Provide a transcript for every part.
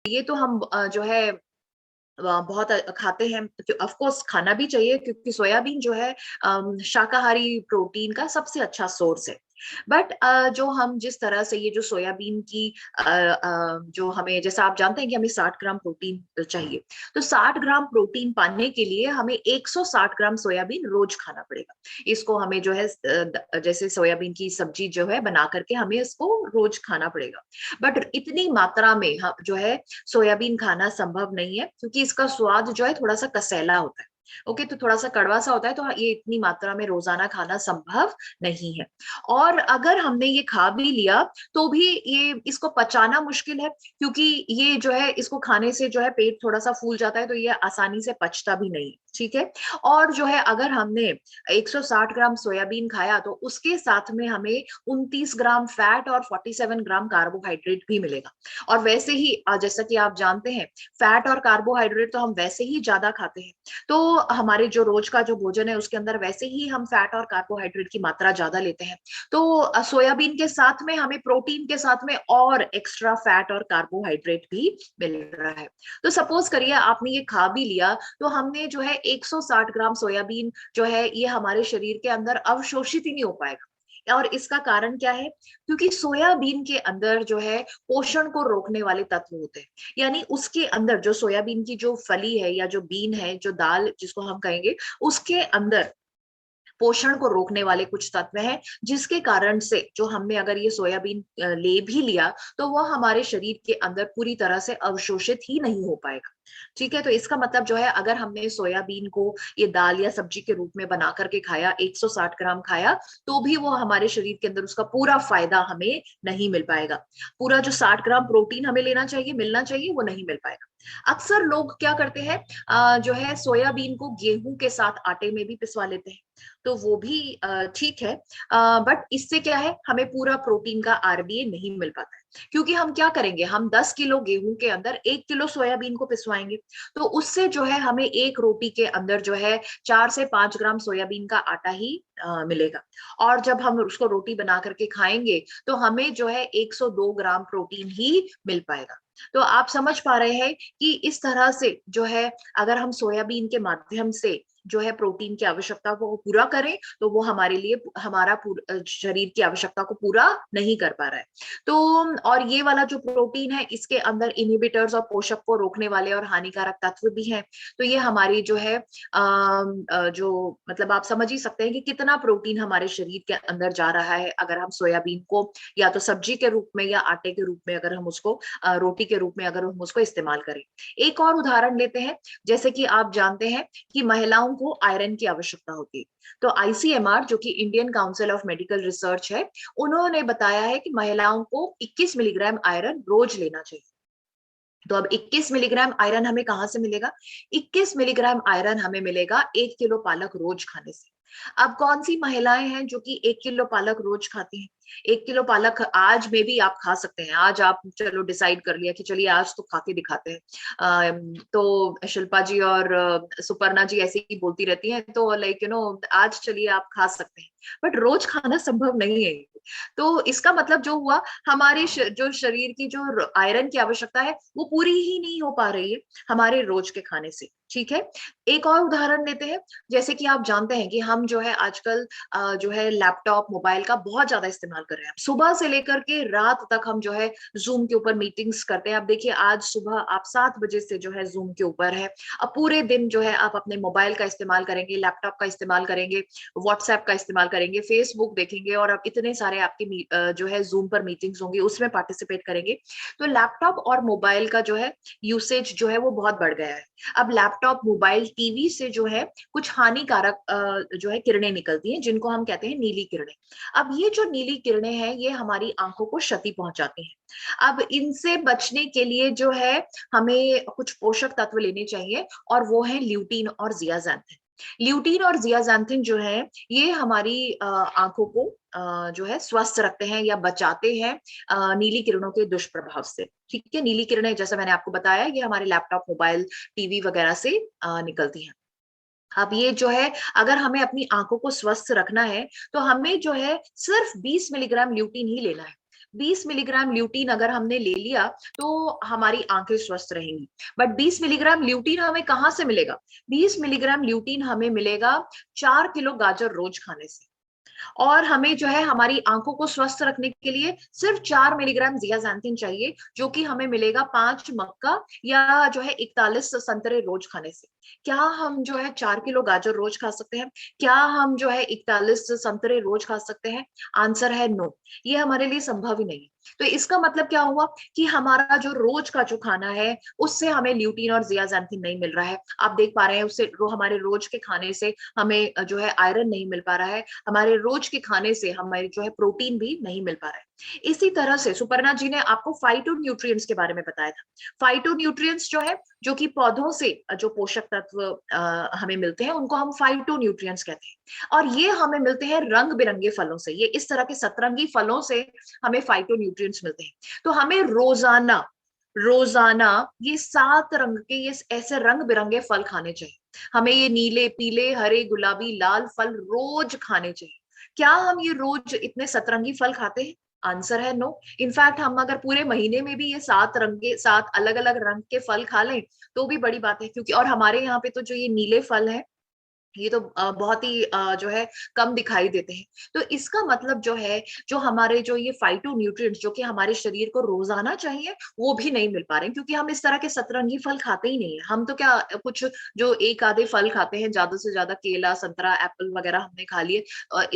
ये तो हम जो है बहुत खाते हैं, ऑफ कोर्स खाना भी चाहिए क्योंकि सोयाबीन जो है शाकाहारी प्रोटीन का सबसे अच्छा सोर्स है। बट जो हम जिस तरह से ये जो सोयाबीन की जो हमें, जैसा आप जानते हैं कि हमें 60 ग्राम प्रोटीन चाहिए, तो 60 ग्राम प्रोटीन पाने के लिए हमें 160 ग्राम सोयाबीन रोज खाना पड़ेगा। इसको हमें जो है जैसे सोयाबीन की सब्जी जो है बना करके हमें इसको रोज खाना पड़ेगा। बट इतनी मात्रा में जो है सोयाबीन खाना संभव नहीं है क्योंकि इसका स्वाद जो है थोड़ा सा कसैला होता है। ओके, तो थोड़ा सा कड़वा सा होता है, तो ये इतनी मात्रा में रोजाना खाना संभव नहीं है। और अगर हमने ये खा भी लिया तो भी ये इसको पचाना मुश्किल है क्योंकि ये जो है इसको खाने से जो है पेट थोड़ा सा फूल जाता है, तो ये आसानी से पचता भी नहीं। ठीक है। और जो है अगर हमने 160 ग्राम सोयाबीन खाया तो उसके साथ में हमें 29 ग्राम फैट और 47 ग्राम कार्बोहाइड्रेट भी मिलेगा। और वैसे ही जैसा कि आप जानते हैं, फैट और कार्बोहाइड्रेट तो हम वैसे ही ज्यादा खाते हैं, तो हमारे जो रोज का जो भोजन है उसके अंदर वैसे ही हम फैट और कार्बोहाइड्रेट की मात्रा ज्यादा लेते हैं। तो सोयाबीन के साथ में हमें प्रोटीन के साथ में और एक्स्ट्रा फैट और कार्बोहाइड्रेट भी मिल रहा है। तो सपोज करिए आपने ये खा भी लिया, तो हमने जो है 160 ग्राम सोयाबीन जो है ये हमारे शरीर के अंदर अवशोषित ही नहीं हो पाएगा। और इसका कारण क्या है? क्योंकि सोयाबीन के अंदर जो है पोषण को रोकने वाले तत्व होते हैं। यानी उसके अंदर जो सोयाबीन की जो फली है या जो बीन है, जो दाल जिसको हम कहेंगे, उसके अंदर पोषण को रोकने वाले कुछ तत्व हैं, जिसके कारण से जो हमने अगर ये सोयाबीन ले भी लिया तो वह हमारे शरीर के अंदर पूरी तरह से अवशोषित ही नहीं हो पाएगा। ठीक है, तो इसका मतलब जो है अगर हमने सोयाबीन को ये दाल या सब्जी के रूप में बना करके खाया, 160 ग्राम खाया, तो भी वो हमारे शरीर के अंदर उसका पूरा फायदा हमें नहीं मिल पाएगा। पूरा जो 60 ग्राम प्रोटीन हमें लेना चाहिए, मिलना चाहिए, वो नहीं मिल पाएगा। अक्सर लोग क्या करते हैं, जो है सोयाबीन को गेहूं के साथ आटे में भी पिसवा लेते हैं, तो वो भी ठीक है। बट इससे क्या है, हमें पूरा प्रोटीन का आरडीए नहीं मिल पाता है। क्योंकि हम क्या करेंगे, हम 10 किलो गेहूं के अंदर 1 किलो सोयाबीन को पिसवाएंगे, तो उससे जो है हमें एक रोटी के अंदर जो है 4 से 5 ग्राम सोयाबीन का आटा ही मिलेगा। और जब हम उसको रोटी बना करके खाएंगे तो हमें जो है 102 ग्राम प्रोटीन ही मिल पाएगा। तो आप समझ पा रहे हैं कि इस तरह से जो है अगर हम सोयाबीन के माध्यम से जो है प्रोटीन की आवश्यकता को पूरा करें, तो वो हमारे लिए हमारा शरीर की आवश्यकता को पूरा नहीं कर पा रहा है। तो और ये वाला जो प्रोटीन है, इसके अंदर इनहिबिटर्स और पोषक को रोकने वाले और हानिकारक तत्व भी हैं। तो ये हमारी जो है जो मतलब आप समझ ही सकते हैं कि कितना प्रोटीन हमारे शरीर के अंदर जा रहा है अगर हम सोयाबीन को या तो सब्जी के रूप में या आटे के रूप में अगर हम उसको रोटी के रूप में अगर हम उसको इस्तेमाल करें। एक और उदाहरण लेते हैं। जैसे कि आप जानते हैं कि महिलाओं को आयरन की आवश्यकता होती है, तो आईसीएमआर जो कि Indian council of medical research है, उन्होंने बताया है कि महिलाओं को 21 मिलीग्राम आयरन रोज लेना चाहिए। तो अब 21 मिलीग्राम आयरन हमें कहां से मिलेगा? 21 मिलीग्राम आयरन हमें मिलेगा 1 किलो पालक रोज खाने से। अब कौन सी महिलाएं हैं जो कि 1 किलो पालक रोज खाती हैं? 1 किलो पालक आज में भी आप खा सकते हैं। आज आप चलो डिसाइड कर लिया कि चलिए आज तो खा के दिखाते हैं। तो शिल्पा जी और सुपर्णा जी ऐसे ही बोलती रहती हैं, तो लाइक आज चलिए आप खा सकते हैं, बट रोज खाना संभव नहीं है। तो इसका मतलब जो हुआ, हमारे जो शरीर की जो आयरन की आवश्यकता है वो पूरी ही नहीं हो पा रही है हमारे रोज के खाने से। ठीक है। एक और उदाहरण लेते हैं। जैसे कि आप जानते हैं कि हम जो है आजकल जो है लैपटॉप मोबाइल का बहुत ज्यादा इस्तेमाल कर रहे हैं। सुबह से लेकर के रात तक हम जो है जूम के ऊपर मीटिंग्स करते हैं। आप देखिए आज सुबह आप 7 बजे से जो है जूम के ऊपर है। अब पूरे दिन जो है आप अपने मोबाइल का इस्तेमाल करेंगे, लैपटॉप का इस्तेमाल करेंगे, व्हाट्सएप का इस्तेमाल करेंगे, फेसबुक देखेंगे, और अब इतने सारे आपके जो है जूम पर मीटिंग्स होंगी उसमें पार्टिसिपेट करेंगे। तो लैपटॉप और मोबाइल का जो है यूसेज जो है वो बहुत बढ़ गया है। अब लैपटॉप, मोबाइल, टीवी से जो है कुछ हानिकारक जो है किरणें निकलती हैं, जिनको हम कहते हैं नीली किरणें। अब ये जो नीली किरणें हैं ये हमारी आंखों को क्षति पहुंचाती हैं। अब इनसे बचने के लिए जो है हमें कुछ पोषक तत्व लेने चाहिए, और वो है ल्यूटीन और जियाज़ैंथिन। ल्यूटीन और जियाज़ैंथिन जो है ये हमारी आंखों को जो है स्वस्थ रखते हैं या बचाते हैं नीली किरणों के दुष्प्रभाव से। ठीक है, नीली किरणें जैसा मैंने आपको बताया ये हमारे लैपटॉप, मोबाइल, टीवी वगैरह से निकलती हैं। अब ये जो है अगर हमें अपनी आंखों को स्वस्थ रखना है तो हमें जो है सिर्फ 20 मिलीग्राम ल्यूटीन ही लेना है। 20 मिलीग्राम ल्यूटीन अगर हमने ले लिया तो हमारी आंखें स्वस्थ रहेंगी। बट 20 मिलीग्राम ल्यूटीन हमें कहाँ से मिलेगा? 20 मिलीग्राम ल्यूटीन हमें मिलेगा 4 किलो गाजर रोज खाने से। और हमें जो है हमारी आंखों को स्वस्थ रखने के लिए सिर्फ 4 मिलीग्राम जियाजांथिन चाहिए, जो कि हमें मिलेगा 5 मक्का या जो है 41 संतरे रोज खाने से। क्या हम जो है 4 किलो गाजर रोज खा सकते हैं? क्या हम जो है 41 संतरे रोज खा सकते हैं? आंसर है नो, ये हमारे लिए संभव ही नहीं है। तो इसका मतलब क्या हुआ कि हमारा जो रोज का जो खाना है उससे हमें ल्यूटीन और जियाजांथिन नहीं मिल रहा है। आप देख पा रहे हैं उससे हमारे रोज के खाने से हमें जो है आयरन नहीं मिल पा रहा है, हमारे रोज के खाने से हमारे जो है प्रोटीन भी नहीं मिल पा रहा है। इसी तरह से सुपर्णा जी ने आपको फाइटोन्यूट्रिएंट्स के बारे में बताया था। फाइटोन्यूट्रिएंट्स जो है, जो कि पौधों से जो पोषक तत्व हमें मिलते हैं उनको हम फाइटोन्यूट्रिएंट्स कहते हैं। और ये हमें मिलते हैं रंग बिरंगे फलों से, ये इस तरह के सतरंगी फलों से हमें फाइटोन्यूट्रिएंट्स मिलते हैं। तो हमें रोजाना रोजाना ये 7 रंग के, ये ऐसे रंग बिरंगे फल खाने चाहिए। हमें ये नीले, पीले, हरे, गुलाबी, लाल फल रोज खाने चाहिए। क्या हम ये रोज इतने सतरंगी फल खाते हैं? आंसर है नो। इनफैक्ट हम अगर पूरे महीने में भी ये 7 रंग के, 7 अलग अलग रंग के फल खा लें तो भी बड़ी बात है, क्योंकि और हमारे यहाँ पे तो जो ये नीले फल है ये तो बहुत ही जो है कम दिखाई देते हैं। तो इसका मतलब जो है, जो हमारे जो ये फाइटोन्यूट्रिएंट्स जो कि हमारे शरीर को रोजाना चाहिए, वो भी नहीं मिल पा रहे हैं, क्योंकि हम इस तरह के सतरंगी फल खाते ही नहीं है। हम तो क्या कुछ जो एक आधे फल खाते हैं, ज्यादा से ज्यादा केला, संतरा, एप्पल वगैरह हमने खा लिए,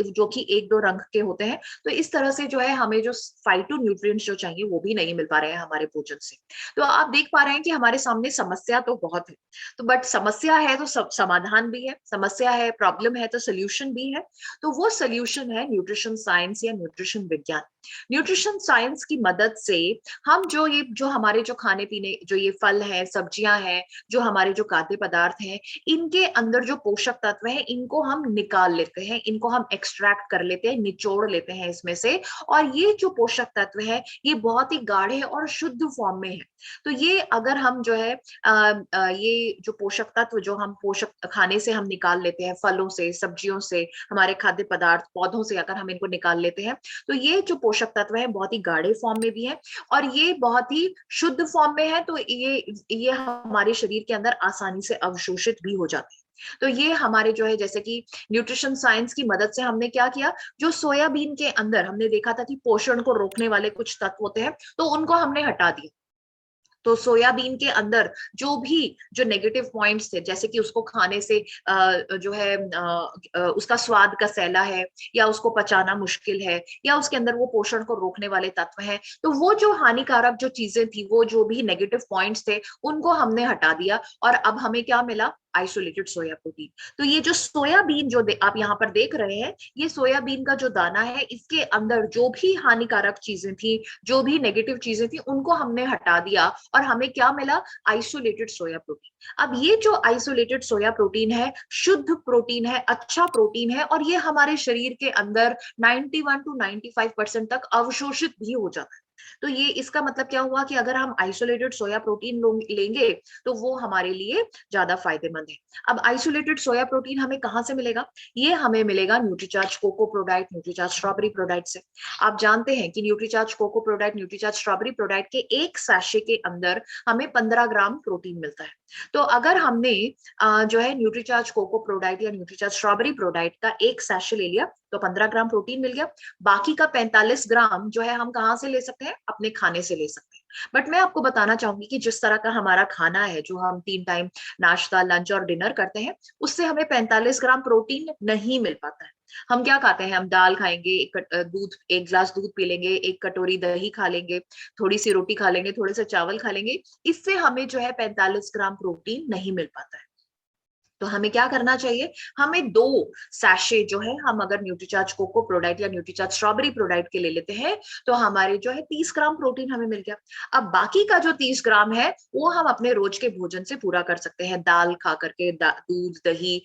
जो कि एक दो रंग के होते हैं। तो इस तरह से जो है हमें जो फाइटोन्यूट्रिएंट्स जो चाहिए वो भी नहीं मिल पा रहे हैं हमारे भोजन से। तो आप देख पा रहे हैं कि हमारे सामने समस्या तो बहुत है, तो बट समस्या है तो सब समाधान भी है, समस्या है, प्रॉब्लम है तो सोल्यूशन भी है। तो वो सोल्यूशन है न्यूट्रिशन साइंस या न्यूट्रिशन विज्ञान। न्यूट्रिशन साइंस की मदद से हम जो हमारे जो खाने पीने, जो ये फल है, सब्जियां हैं, जो हमारे जो खाद्य पदार्थ हैं, इनके अंदर जो पोषक तत्व हैं इनको हम निकाल लेते हैं, इनको हम एक्सट्रैक्ट कर लेते हैं, निचोड़ लेते हैं इसमें से। और ये जो पोषक तत्व है ये बहुत ही गाढ़े और शुद्ध फॉर्म में है। तो ये अगर हम जो है ये जो पोषक तत्व जो हम पोषक खाने से हम निकाल लेते हैं, फलों से, सब्जियों से, हमारे खाद्य पदार्थ, पौधों से अगर हम इनको निकाल लेते हैं, तो ये जो पोषक तत्व है बहुत ही गाढ़े फॉर्म में भी है और ये बहुत ही शुद्ध फॉर्म में है। तो ये हमारे शरीर के अंदर आसानी से अवशोषित भी हो जाते हैं। तो ये हमारे जो है, जैसे कि न्यूट्रिशन साइंस की मदद से हमने क्या किया, जो सोयाबीन के अंदर हमने देखा था कि पोषण को रोकने वाले कुछ तत्व होते हैं, तो उनको हमने हटा दिया। तो सोयाबीन के अंदर जो भी जो नेगेटिव पॉइंट्स थे, जैसे कि उसको खाने से जो है उसका स्वाद का सैला है, या उसको पचाना मुश्किल है, या उसके अंदर वो पोषण को रोकने वाले तत्व हैं, तो वो जो हानिकारक जो चीजें थी, वो जो भी नेगेटिव पॉइंट्स थे, उनको हमने हटा दिया। और अब हमें क्या मिला? Isolated soya protein. तो ये जो सोयाबीन जो आप यहाँ पर देख रहे हैं, ये सोयाबीन का जो दाना है, इसके अंदर जो भी हानिकारक चीजें थी, जो भी नेगेटिव चीजें थी, उनको हमने हटा दिया और हमें क्या मिला? Isolated soya protein. अब ये जो आइसोलेटेड सोया प्रोटीन है, शुद्ध प्रोटीन है, अच्छा प्रोटीन है, और ये हमारे शरीर के अंदर 91 टू 95% तक अवशोषित भी हो जाता है। तो ये इसका मतलब क्या हुआ कि अगर हम आइसोलेटेड सोया प्रोटीन लेंगे तो वो हमारे लिए ज्यादा फायदेमंद है। अब आइसोलेटेड सोया प्रोटीन हमें कहाँ से मिलेगा? ये हमें मिलेगा Nutricharge cocoa prodiet, Nutricharge strawberry prodiet से। आप जानते हैं कि Nutricharge cocoa prodiet, Nutricharge strawberry prodiet के एक सैशे के अंदर हमें 15 ग्राम प्रोटीन मिलता है। तो अगर हमने जो है न्यूट्रीचार्ज कोको प्रोडाइट या न्यूट्रीचार्ज स्ट्रॉबेरी प्रोडाइट का एक सैशे ले लिया तो 15 ग्राम प्रोटीन मिल गया। बाकी का 45 ग्राम जो है हम कहाँ से ले सकते हैं? अपने खाने से ले सकते हैं। बट मैं आपको बताना चाहूंगी कि जिस तरह का हमारा खाना है, जो हम 3 टाइम नाश्ता, लंच और डिनर करते हैं, उससे हमें 45 ग्राम प्रोटीन नहीं मिल पाता है। हम क्या खाते हैं? हम दाल खाएंगे, दूध, 1 गिलास दूध पी लेंगे, 1 कटोरी दही खा लेंगे, थोड़ी सी रोटी खा लेंगे, थोड़े से चावल खा लेंगे। इससे हमें जो है 45 ग्राम प्रोटीन नहीं मिल पाता है। तो हमें क्या करना चाहिए? हमें 2 सैशे जो है, हम अगर न्यूट्रीचार्ज कोको प्रोडाइट या न्यूट्रीचार्ज स्ट्रॉबेरी प्रोडाइट के ले लेते हैं, तो हमारे जो है 30 ग्राम प्रोटीन हमें मिल गया। अब बाकी का जो 30 ग्राम है वो हम अपने रोज के भोजन से पूरा कर सकते हैं, दाल खा करके, दूध, दही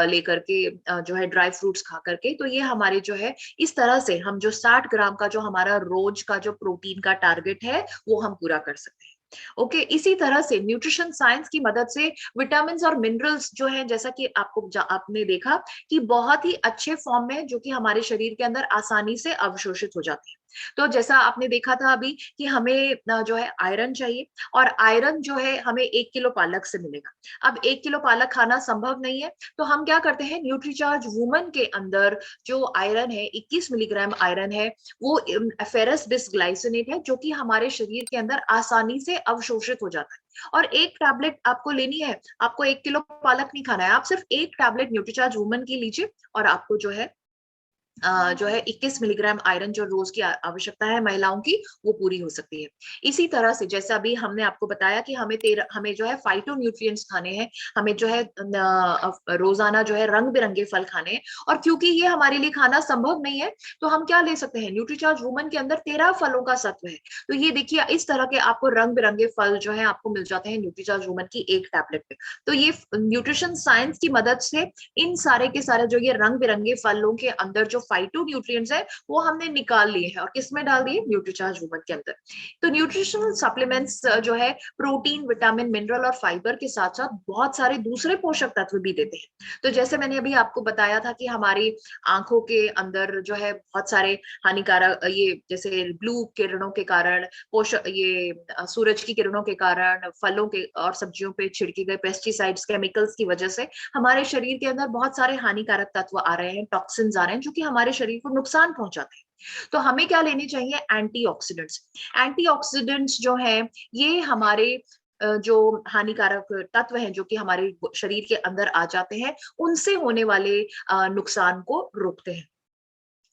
लेकर के, जो है ड्राई फ्रूट्स खा करके। तो ये हमारे जो है, इस तरह से हम जो 60 ग्राम का जो हमारा रोज का जो प्रोटीन का टारगेट है वो हम पूरा कर सकते हैं। ओके, इसी तरह से न्यूट्रिशन साइंस की मदद से विटामिन और मिनरल्स जो है, जैसा कि आपने देखा कि बहुत ही अच्छे फॉर्म में, जो कि हमारे शरीर के अंदर आसानी से अवशोषित हो जाते हैं। तो जैसा आपने देखा था अभी कि हमें जो है आयरन चाहिए, और आयरन जो है हमें 1 किलो पालक से मिलेगा। अब 1 किलो पालक खाना संभव नहीं है, तो हम क्या करते हैं, न्यूट्रीचार्ज वुमन के अंदर जो आयरन है, 21 मिलीग्राम आयरन है, वो फेरस बिस्ग्लाइसिनेट है, जो कि हमारे शरीर के अंदर आसानी से अवशोषित हो जाता है। और एक टैबलेट आपको लेनी है, आपको 1 किलो पालक नहीं खाना है, आप सिर्फ एक टैबलेट न्यूट्रीचार्ज वुमन की लीजिए, और आपको जो है 21 मिलीग्राम आयरन जो रोज की आवश्यकता है महिलाओं की, वो पूरी हो सकती है। इसी तरह से जैसा अभी हमने आपको बताया कि हमें जो है फाइटो न्यूट्रिएंट्स खाने हैं, हमें जो है रोजाना जो है रंग बिरंगे फल खाने हैं, और क्योंकि ये हमारे लिए खाना संभव नहीं है, तो हम क्या ले सकते हैं, न्यूट्रीचार्ज वुमन के अंदर 13 फलों का सत्व है। तो ये देखिए, इस तरह के आपको रंग बिरंगे फल जो है आपको मिल जाते हैं न्यूट्रीचार्ज वुमन की एक टैबलेट पे। तो ये न्यूट्रिशन साइंस की मदद से इन सारे के सारे जो ये रंग बिरंगे फलों के अंदर जो फाइटो न्यूट्रिएंट्स है, वो हमने निकाल लिए हैं और किसमें डाल दिए, न्यूट्रीचार्ज वुमन के अंदर। तो न्यूट्रिशनल सप्लीमेंट्स जो है प्रोटीन, विटामिन, मिनरल और फाइबर के साथ साथ बहुत सारे दूसरे पोषक तत्व भी देते हैं। तो जैसे मैंने अभी आपको बताया था कि हमारी आंखों के अंदर जो है बहुत सारे हानिकारक, ये जैसे ब्लू किरणों के कारण, पोषक ये सूरज की किरणों के कारण, फलों के और सब्जियों पे छिड़के गए पेस्टिसाइड्स, केमिकल्स की वजह से हमारे शरीर के अंदर बहुत सारे हानिकारक तत्व आ रहे हैं, टॉक्सिन्स आ रहे हैं, जो कि हमारे शरीर को नुकसान पहुंचाते हैं। तो हमें क्या लेने चाहिए, एंटीऑक्सीडेंट्स। एंटीऑक्सीडेंट्स जो है, ये हमारे जो हानिकारक तत्व हैं जो कि हमारे शरीर के अंदर आ जाते हैं, उनसे होने वाले नुकसान को रोकते हैं।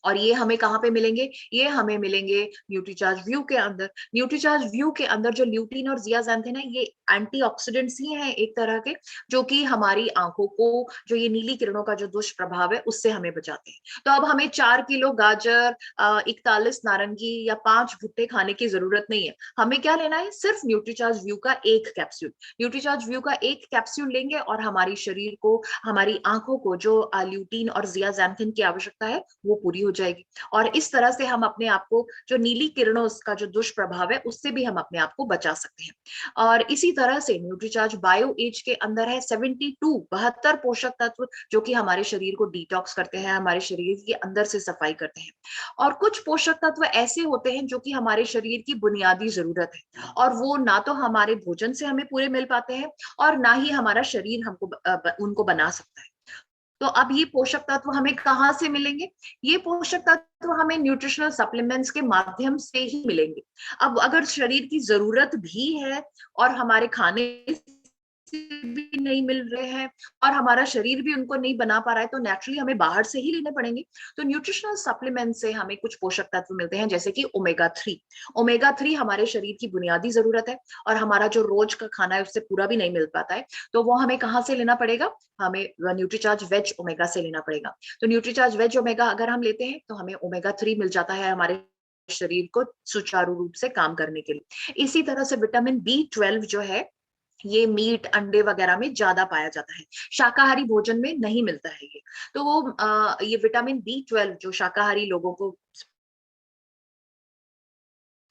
और ये हमें कहाँ पे मिलेंगे, ये हमें मिलेंगे न्यूट्रीचार्ज व्यू के अंदर। न्यूट्रीचार्ज व्यू के अंदर जो ल्यूटीन और जियाजैंथिन है, ये एंटीऑक्सीडेंट्स ही हैं एक तरह के, जो कि हमारी आंखों को, जो ये नीली किरणों का जो दुष्प्रभाव है, उससे हमें बचाते हैं। तो अब हमें 4 किलो गाजर, 41 नारंगी या 5 भुट्टे खाने की जरूरत नहीं है। हमें क्या लेना है, सिर्फ न्यूट्रीचार्ज व्यू का एक कैप्सूल। न्यूट्रीचार्ज व्यू का एक कैप्सूल लेंगे और हमारी शरीर को, हमारी आंखों को जो ल्यूटीन और जियाजैंथिन की आवश्यकता है, वो पूरी हो जाएगी। और इस तरह से हम अपने आप को जो नीली किरणों का जो दुष्प्रभाव है, उससे भी हम अपने आप को बचा सकते हैं। और इसी तरह से न्यूट्रीचार्ज बायो एज के अंदर है 72 पोषक तत्व, जो कि हमारे शरीर को डिटॉक्स करते हैं, हमारे शरीर के अंदर से सफाई करते हैं। और कुछ पोषक तत्व ऐसे होते हैं जो कि हमारे शरीर की बुनियादी जरूरत है, और वो ना तो हमारे भोजन से हमें पूरे मिल पाते हैं, और ना ही हमारा शरीर हमको उनको बना सकता है। तो अब ये पोषक तत्व हमें कहाँ से मिलेंगे, ये पोषक तत्व हमें न्यूट्रिशनल सप्लीमेंट्स के माध्यम से ही मिलेंगे। अब अगर शरीर की जरूरत भी है और हमारे खाने से भी नहीं मिल रहे हैं, और हमारा शरीर भी उनको नहीं बना पा रहा है, तो नेचुरली हमें बाहर से ही लेने पड़ेंगे। तो न्यूट्रिशनल सप्लीमेंट से हमें कुछ पोषक तत्व मिलते हैं, जैसे कि ओमेगा 3। ओमेगा 3 हमारे शरीर की बुनियादी जरूरत है, और हमारा जो रोज का खाना है उससे पूरा भी नहीं मिल पाता है, तो वो हमें कहाँ से लेना पड़ेगा, हमें न्यूट्रीचार्ज वेज ओमेगा से लेना पड़ेगा। तो न्यूट्रीचार्ज वेज ओमेगा अगर हम लेते हैं, तो हमें ओमेगा 3 मिल जाता है हमारे शरीर को सुचारू रूप से काम करने के लिए। इसी तरह से विटामिन B12 जो है, ये मीट, अंडे वगैरह में ज्यादा पाया जाता है, शाकाहारी भोजन में नहीं मिलता है ये। तो ये विटामिन B12 जो शाकाहारी लोगों को,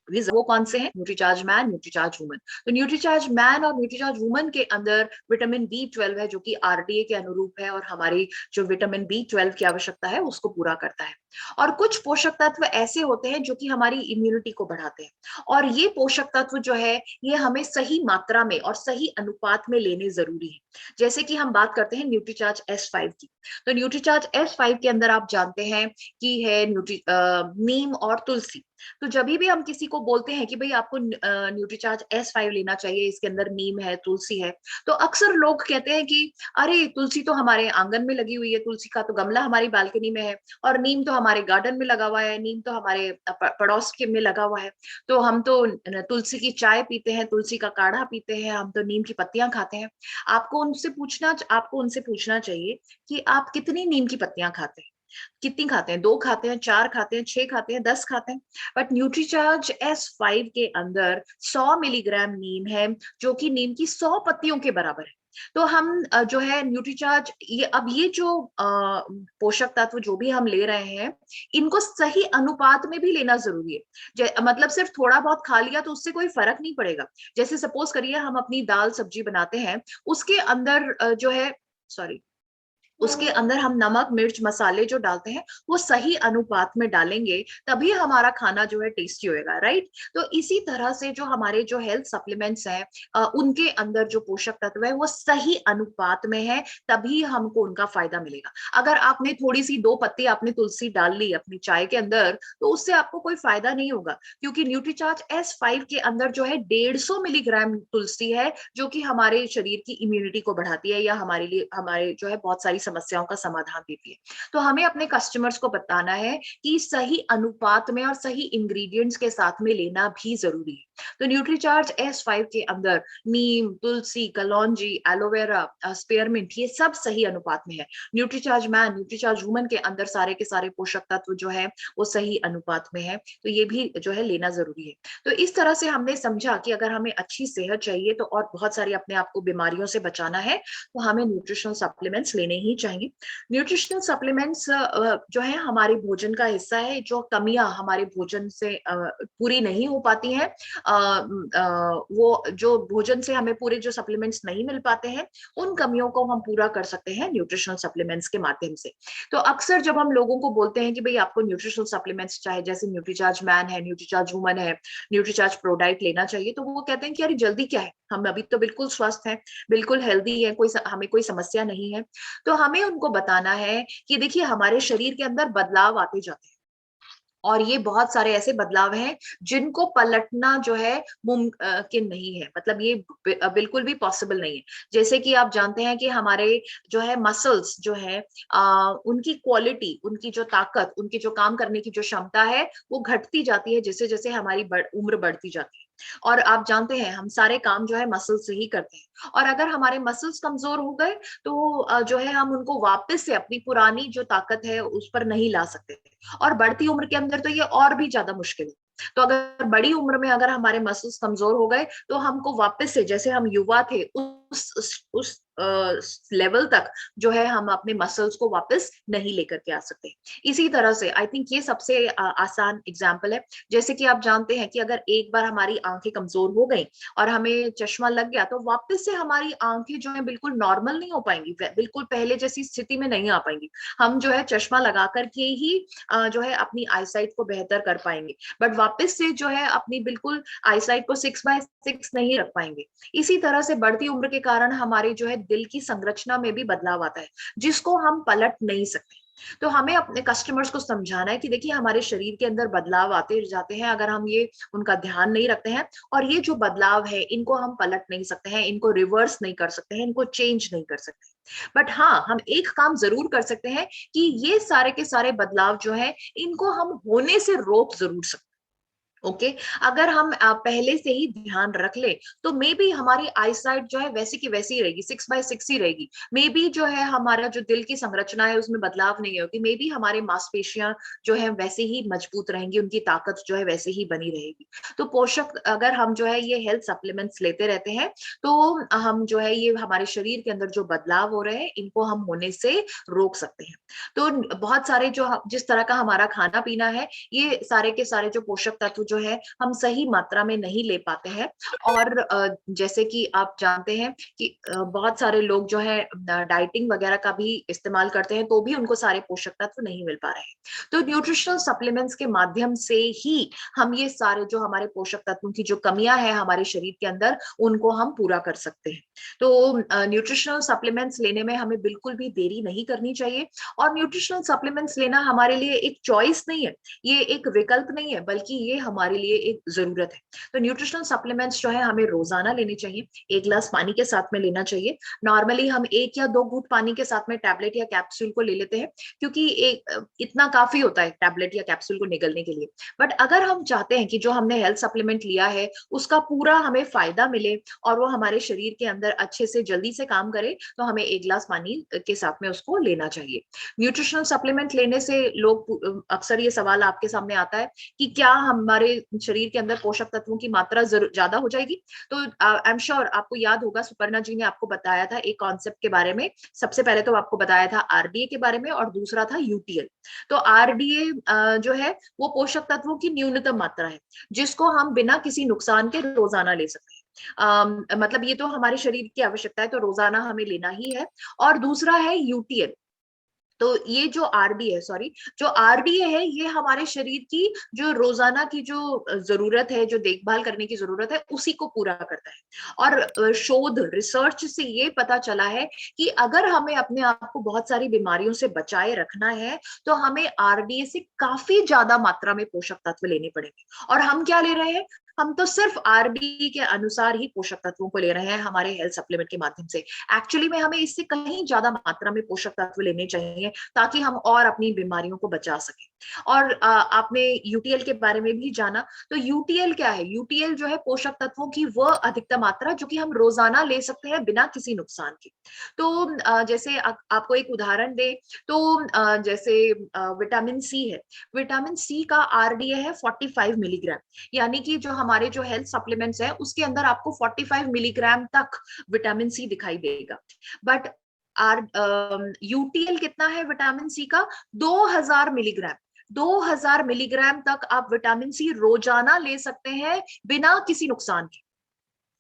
वो कौन से हैं, न्यूट्रीचार्ज मैन, न्यूट्रीचार्ज वुमन। तो न्यूट्रीचार्ज मैन और न्यूट्रीचार्ज वुमन के अंदर विटामिन B12 है, जो कि आरडीए के अनुरूप है, और हमारी जो विटामिन B12 की आवश्यकता है उसको पूरा करता है। और कुछ पोषक तत्व ऐसे होते हैं जो कि हमारी इम्यूनिटी को बढ़ाते हैं, और ये पोषक तत्व जो है, ये हमें सही मात्रा में और सही अनुपात में लेने जरूरी है। जैसे कि हम बात करते हैं न्यूट्रीचार्ज S5 की। तो न्यूट्रीचार्ज S5 के अंदर आप जानते हैं कि है नीम और तुलसी। तो जब भी हम किसी को बोलते हैं कि भाई आपको न्यूट्रीचार्ज S5 लेना चाहिए, इसके अंदर नीम है, तुलसी है, तो अक्सर लोग कहते हैं कि अरे तुलसी तो हमारे आंगन में लगी हुई है, तुलसी का तो गमला हमारी बालकनी में है, और नीम तो हमारे गार्डन में लगा हुआ है, नीम तो हमारे पड़ोस के में लगा हुआ है, तो हम तो तुलसी की चाय पीते हैं, तुलसी का काढ़ा पीते हैं, हम तो नीम की पत्तियां खाते हैं। आपको उनसे पूछना चाहिए कि आप कितनी नीम की पत्तियां खाते हैं, कितनी खाते हैं, 2 खाते हैं, 4 खाते हैं, 6 खाते हैं, 10 खाते हैं। बट न्यूट्रीचार्ज S5 के अंदर 100 मिलीग्राम नीम है, जो कि नीम की 100 पत्तियों के बराबर है। तो हम जो है न्यूट्रीचार्ज, ये जो पोषक तत्व जो भी हम ले रहे हैं, इनको सही अनुपात में भी लेना जरूरी है। मतलब सिर्फ थोड़ा बहुत खा लिया तो उससे कोई फर्क नहीं पड़ेगा। जैसे सपोज करिए हम अपनी दाल सब्जी बनाते हैं, उसके अंदर जो है, सॉरी, उसके अंदर हम नमक मिर्च मसाले जो डालते हैं वो सही अनुपात में डालेंगे, तभी हमारा खाना जो है टेस्टी होएगा, राइट। तो इसी तरह से जो हमारे जो हेल्थ सप्लीमेंट्स हैं, उनके अंदर जो पोषक तत्व है वो सही अनुपात में है, तभी हमको उनका फायदा मिलेगा। अगर आपने थोड़ी सी 2 पत्ती आपने तुलसी डाल ली अपनी चाय के अंदर, तो उससे आपको कोई फायदा नहीं होगा, क्योंकि न्यूट्रीचार्ज S5 के अंदर जो है 150 मिलीग्राम तुलसी है, जो कि हमारे शरीर की इम्यूनिटी को बढ़ाती है, या हमारे लिए हमारे जो है बहुत सारी समस्याओं का समाधान देती है। तो हमें अपने कस्टमर्स को बताना है कि सही अनुपात में और सही इंग्रेडिएंट्स के साथ में लेना भी जरूरी है। तो न्यूट्रीचार्ज S5 के अंदर नीम, तुलसी, कलौंजी, एलोवेरा, स्पेयरमिंट, ये सब सही अनुपात में है। न्यूट्रीचार्ज मैन, न्यूट्रीचार्ज वुमन के अंदर सारे के सारे पोषक तत्व जो है वो सही अनुपात में है, तो ये भी जो है लेना जरूरी है। तो इस तरह से हमने समझा कि अगर हमें अच्छी सेहत चाहिए तो और बहुत सारी अपने आप को बीमारियों से बचाना है, तो हमें न्यूट्रिशनल सप्लीमेंट्स लेने ही चाहिए। न्यूट्रिशनल सप्लीमेंट्स जो है हमारे भोजन का हिस्सा है, जो कमियां हमारे भोजन से पूरी नहीं हो पाती हैं, वो जो भोजन से हमें पूरे जो सप्लीमेंट्स नहीं मिल पाते हैं, उन कमियों को हम पूरा कर सकते हैं न्यूट्रिशनल सप्लीमेंट्स के माध्यम से। तो अक्सर जब हम लोगों को बोलते हैं कि भाई आपको न्यूट्रिशनल सप्लीमेंट्स चाहे, जैसे न्यूट्रीचार्ज मैन है, न्यूट्रीचार्ज वुमन है, न्यूट्रीचार्ज प्रोडाइट लेना चाहिए, तो वो कहते हैं कि यार जल्दी क्या है, हम अभी तो बिल्कुल स्वस्थ हैं, बिल्कुल हेल्दी है, हमें कोई समस्या नहीं है। तो हमें उनको बताना है कि देखिए हमारे शरीर के अंदर बदलाव आते जाते हैं, और ये बहुत सारे ऐसे बदलाव हैं जिनको पलटना जो है मुमकिन नहीं है, मतलब ये बिल्कुल भी पॉसिबल नहीं है। जैसे कि आप जानते हैं कि हमारे जो है मसल्स जो है, उनकी क्वालिटी, उनकी जो ताकत, उनकी जो काम करने की जो क्षमता है वो घटती जाती है जैसे जैसे हमारी उम्र बढ़ती जाती है। और आप जानते हैं हम सारे काम जो है मसल से ही करते हैं, और अगर हमारे मसल्स कमजोर हो गए तो जो है हम उनको वापस से अपनी पुरानी जो ताकत है उस पर नहीं ला सकते, और बढ़ती उम्र के अंदर तो ये और भी ज्यादा मुश्किल है। तो अगर बड़ी उम्र में अगर हमारे मसल्स कमजोर हो गए, तो हमको वापस से जैसे हम युवा थे उस लेवल तक जो है हम अपने मसल्स को वापस नहीं लेकर के आ सकते। इसी तरह से आई थिंक ये सबसे आसान एग्जाम्पल है। जैसे कि आप जानते हैं कि अगर एक बार हमारी आंखें कमजोर हो गई और हमें चश्मा लग गया, तो वापस से हमारी आंखें जो है बिल्कुल नॉर्मल नहीं हो पाएंगी, बिल्कुल पहले जैसी स्थिति में नहीं आ पाएंगी। हम जो है चश्मा लगा करके ही जो है अपनी आईसाइट को बेहतर कर पाएंगे, बट वापस से जो है अपनी बिल्कुल आईसाइट को 6/6 नहीं रख पाएंगे। इसी तरह से बढ़ती उम्र के कारण हमारे जो है दिल की संरचना में भी बदलाव आता है, जिसको हम पलट नहीं सकते। तो हमें अपने कस्टमर्स को समझाना है कि देखिए हमारे शरीर के अंदर बदलाव आते जाते हैं, अगर हम ये उनका ध्यान नहीं रखते हैं, और ये जो बदलाव है इनको हम पलट नहीं सकते हैं, इनको रिवर्स नहीं कर सकते हैं, इनको चेंज नहीं कर सकते। बट हाँ, हम एक काम जरूर कर सकते हैं कि ये सारे के सारे बदलाव जो है इनको हम होने से रोक जरूर सकते हैं। ओके, अगर हम पहले से ही ध्यान रख ले, तो मे बी हमारी आईसाइट जो है वैसी की वैसी रहेगी, 6/6 ही रहेगी। मे बी जो है हमारा जो दिल की संरचना है उसमें बदलाव नहीं होगी, मे बी हमारे मांसपेशियां जो है वैसे ही मजबूत रहेंगी, उनकी ताकत जो है वैसे ही बनी रहेगी। तो पोषक अगर हम जो है ये हेल्थ सप्लीमेंट्स लेते रहते हैं, तो हम जो है ये हमारे शरीर के अंदर जो बदलाव हो रहे हैं इनको हम होने से रोक सकते हैं। तो बहुत सारे जो जिस तरह का हमारा खाना पीना है, ये सारे के सारे जो पोषक तत्व जो है हम सही मात्रा में नहीं ले पाते हैं। और जैसे कि आप जानते हैं कि बहुत सारे लोग जो है डाइटिंग वगैरह का भी इस्तेमाल करते हैं, तो भी उनको सारे पोषक तत्व नहीं मिल पा रहे हैं। तो न्यूट्रिशनल सप्लीमेंट्स के माध्यम से ही हम ये सारे जो हमारे पोषक तत्वों की जो कमियां हैं हमारे शरीर के अंदर, उनको हम पूरा कर सकते हैं। तो न्यूट्रिशनल सप्लीमेंट्स लेने में हमें बिल्कुल भी देरी नहीं करनी चाहिए, और न्यूट्रिशनल सप्लीमेंट्स लेना हमारे लिए एक चॉइस नहीं है, ये एक विकल्प नहीं है, बल्कि ये हमारे लिए एक जरूरत है। तो न्यूट्रिशनल सप्लीमेंट्स जो है हमें रोजाना लेने चाहिए, 1 गिलास पानी के साथ में लेना चाहिए। नॉर्मली हम 1 या 2 घूंट पानी के साथ में टैबलेट या कैप्सूल को ले लेते हैं, क्योंकि इतना काफी होता है टैबलेट या कैप्सूल को निगलने के लिए। बट अगर हम चाहते हैं कि जो हमने हेल्थ सप्लीमेंट लिया है उसका पूरा हमें फायदा मिले, और वो हमारे शरीर के अंदर अच्छे से जल्दी से काम करे, तो हमें 1 गिलास पानी के साथ में उसको लेना चाहिए। न्यूट्रिशनल सप्लीमेंट लेने से लोग अक्सर ये सवाल आपके सामने आता है कि क्या हमारे शरीर के अंदर पोषक तत्वों की मात्रा ज्यादा हो जाएगी। तो आई एम श्योर आपको याद होगा, सुपर्णा जी ने आपको बताया था एक कॉन्सेप्ट के बारे में। सबसे पहले तो आपको बताया था RDA के बारे में, और दूसरा था UTL। तो RDA जो है वो पोषक तत्वों की न्यूनतम मात्रा है, जिसको हम बिना किसी नुकसान के रोजाना ले सकते हैं। मतलब ये तो हमारे शरीर की आवश्यकता है, तो रोजाना हमें लेना ही है। और दूसरा है UTL, तो ये जो आरडीए, सॉरी, जो आरडीए है, ये हमारे शरीर की जो रोजाना की जो जरूरत है, जो देखभाल करने की जरूरत है, उसी को पूरा करता है। और शोध रिसर्च से ये पता चला है कि अगर हमें अपने आप को बहुत सारी बीमारियों से बचाए रखना है, तो हमें आरडीए से काफी ज्यादा मात्रा में पोषक तत्व लेने पड़ेंगे। और हम क्या ले रहे हैं? हम तो सिर्फ आरडी के अनुसार ही पोषक तत्वों को ले रहे हैं हमारे हेल्थ सप्लीमेंट के माध्यम से। एक्चुअली में हमें इससे कहीं ज्यादा मात्रा में पोषक तत्व लेने चाहिए, ताकि हम और अपनी बीमारियों को बचा सकें। और आपने यूटीएल के बारे में भी जाना, तो यूटीएल क्या है? यूटीएल जो है पोषक तत्वों की वह अधिकतम मात्रा जो कि हम रोजाना ले सकते हैं बिना किसी नुकसान के। तो जैसे आपको एक उदाहरण दे, तो जैसे विटामिन सी है, विटामिन सी का आरडीए है 45 मिलीग्राम, यानी कि जो हमारे जो हेल्थ सप्लीमेंट्स है उसके अंदर आपको 45 मिलीग्राम तक विटामिन सी दिखाई देगा। बट आर यूटीएल कितना है विटामिन सी का? 2000 मिलीग्राम। 2000 मिलीग्राम तक आप विटामिन सी रोजाना ले सकते हैं बिना किसी नुकसान के।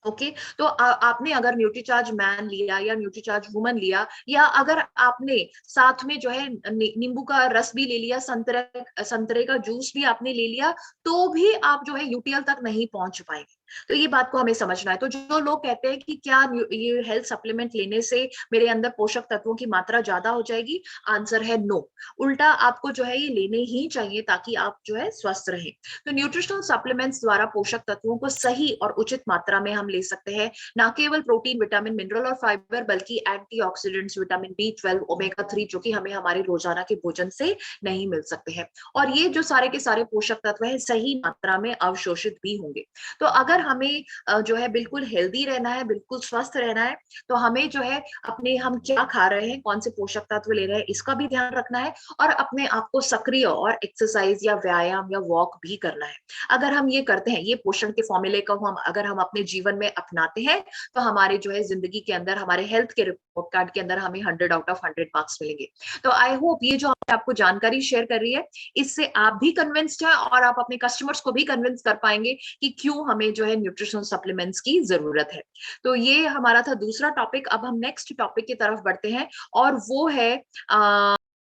ओके, तो आपने अगर न्यूट्रीचार्ज मैन लिया या न्यूट्रीचार्ज वुमन लिया, या अगर आपने साथ में जो है नींबू का रस भी ले लिया, संतरे संतरे का जूस भी आपने ले लिया, तो भी आप जो है यूटीएल तक नहीं पहुंच पाएंगे। तो ये बात को हमें समझना है। तो जो लोग कहते हैं कि क्या ये हेल्थ सप्लीमेंट लेने से मेरे अंदर पोषक तत्वों की मात्रा ज्यादा हो जाएगी, आंसर है नो। उल्टा आपको जो है ये लेने ही चाहिए, ताकि आप जो है स्वस्थ रहें। तो न्यूट्रिशनल सप्लीमेंट्स द्वारा पोषक तत्वों को सही और उचित मात्रा में हम ले सकते हैं। ना केवल प्रोटीन, विटामिन, मिनरल और फाइबर, बल्कि एंटीऑक्सीडेंट्स, विटामिन बी 12, ओमेगा 3, जो कि हमें हमारे रोजाना के भोजन से नहीं मिल सकते हैं। और ये जो सारे के सारे पोषक तत्व है सही मात्रा में अवशोषित भी होंगे। तो अगर हमें जो है बिल्कुल हेल्दी रहना है, बिल्कुल स्वस्थ रहना है, तो हमें जो है अपने हम क्या खा रहे हैं, कौन से पोषक तत्व ले रहे हैं, इसका भी ध्यान रखना है। और अपने आप को सक्रिय और एक्सरसाइज या व्यायाम या वॉक भी करना है। अगर हम ये करते हैं, ये पोषण के फॉर्मूले को हम अगर हम अपने जीवन में अपनाते हैं, तो हमारे जो है जिंदगी के अंदर, हमारे हेल्थ के रिपोर्ट कार्ड के अंदर हमें 100 आउट ऑफ 100 मार्क्स मिलेंगे। तो आई होप ये जो हमने आपको जानकारी शेयर कर रही है, इससे आप भी कन्विंस्ड हैं और आप अपने कस्टमर्स को भी कन्विंस कर पाएंगे कि क्यों हमें जो है न्यूट्रिशनल सप्लीमेंट्स की जरूरत है। तो ये हमारा था दूसरा टॉपिक। अब हम नेक्स्ट टॉपिक की तरफ बढ़ते हैं, और वो है